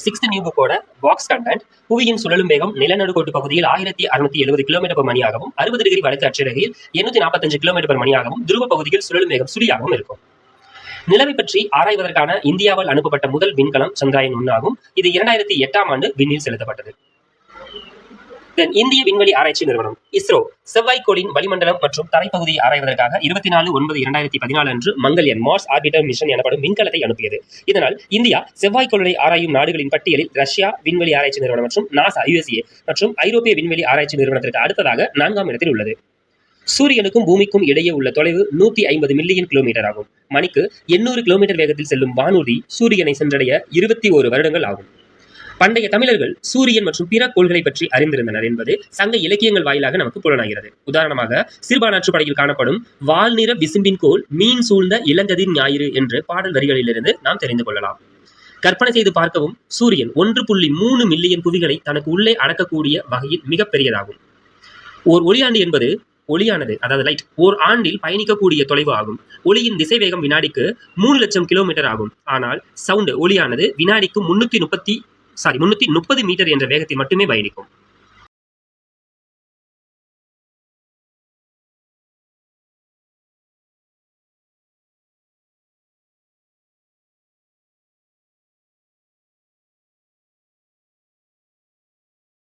6th new புக்கோட box content. புவியின் சுழலும் வேகம் நிலநடுக்கோட்டு பகுதியில் 1670 கிலோமீட்டர் மணியாகவும் 60 டிகிரி வடக்கு அட்சரேகையில் 845 கிலோமீட்டர் மணியாகவும் துருவ பகுதியில் சுழலும் வேகம் சுழியாகவும் இருக்கும். நிலவை பற்றி ஆராய்வதற்கான இந்தியாவால் அனுப்பப்பட்ட முதல் விண்கலம் சந்திராயன் 1 ஆகும். இது 2008ஆம் ஆண்டு விண்ணில் செலுத்தப்பட்டது. இந்திய விண்வெளி ஆராய்ச்சி நிறுவனம் இஸ்ரோ செவ்வாய்க்கோளின் வளிமண்டலம் மற்றும் தரைப்பகுதியை ஆராய்வதற்காக 24/9/2014 அன்று மங்கள்யான் மார்ஸ் ஆர்பிட்டர் மிஷன் எனப்படும் விண்கலத்தை அனுப்பியது. இதனால் இந்தியா செவ்வாய்க்கோளை ஆராயும் நாடுகளின் பட்டியலில் ரஷ்யா விண்வெளி ஆராய்ச்சி நிறுவனம் மற்றும் நாசா USA மற்றும் ஐரோப்பிய விண்வெளி ஆராய்ச்சி நிறுவனத்திற்கு அடுத்ததாக 4ஆம் இடத்தில் உள்ளது. சூரியனுக்கும் பூமிக்கும் இடையே உள்ள தொலைவு 150 மில்லியன் கிலோமீட்டர் ஆகும். மணிக்கு 800 கிலோமீட்டர் வேகத்தில் செல்லும் வானூர்தி சூரியனை சென்றடைய 21 வருடங்கள் ஆகும். பண்டைய தமிழர்கள் சூரியன் மற்றும் பிற கோள்களை பற்றி அறிந்திருந்தனர் என்பது சங்க இலக்கியங்கள் வாயிலாக நமக்கு புலனாகிறது. உதாரணமாக சிறுபானாற்று படையில் காணப்படும் வால்நிற விசும்பின் கோள் மீன் சூழ்ந்த இளங்கதிர் ஞாயிறு என்ற பாடல் வரிகளிலிருந்து நாம் தெரிந்து கொள்ளலாம். கற்பனை செய்து பார்க்கவும், சூரியன் 1.3 மில்லியன் புவிகளை தனக்கு உள்ளே அடக்கக்கூடிய வகையில் மிக பெரியதாகும். ஓர் ஒளியாண்டு என்பது ஒளியானது, அதாவது லைட், ஓர் ஆண்டில் பயணிக்கக்கூடிய தொலைவு ஆகும். ஒளியின் திசைவேகம் வினாடிக்கு 3 லட்சம் கிலோமீட்டர் ஆகும். ஆனால் சவுண்ட் ஒளியானது வினாடிக்கு 330 மீட்டர் என்ற வேகத்தில் மட்டுமே பயணிக்கும்.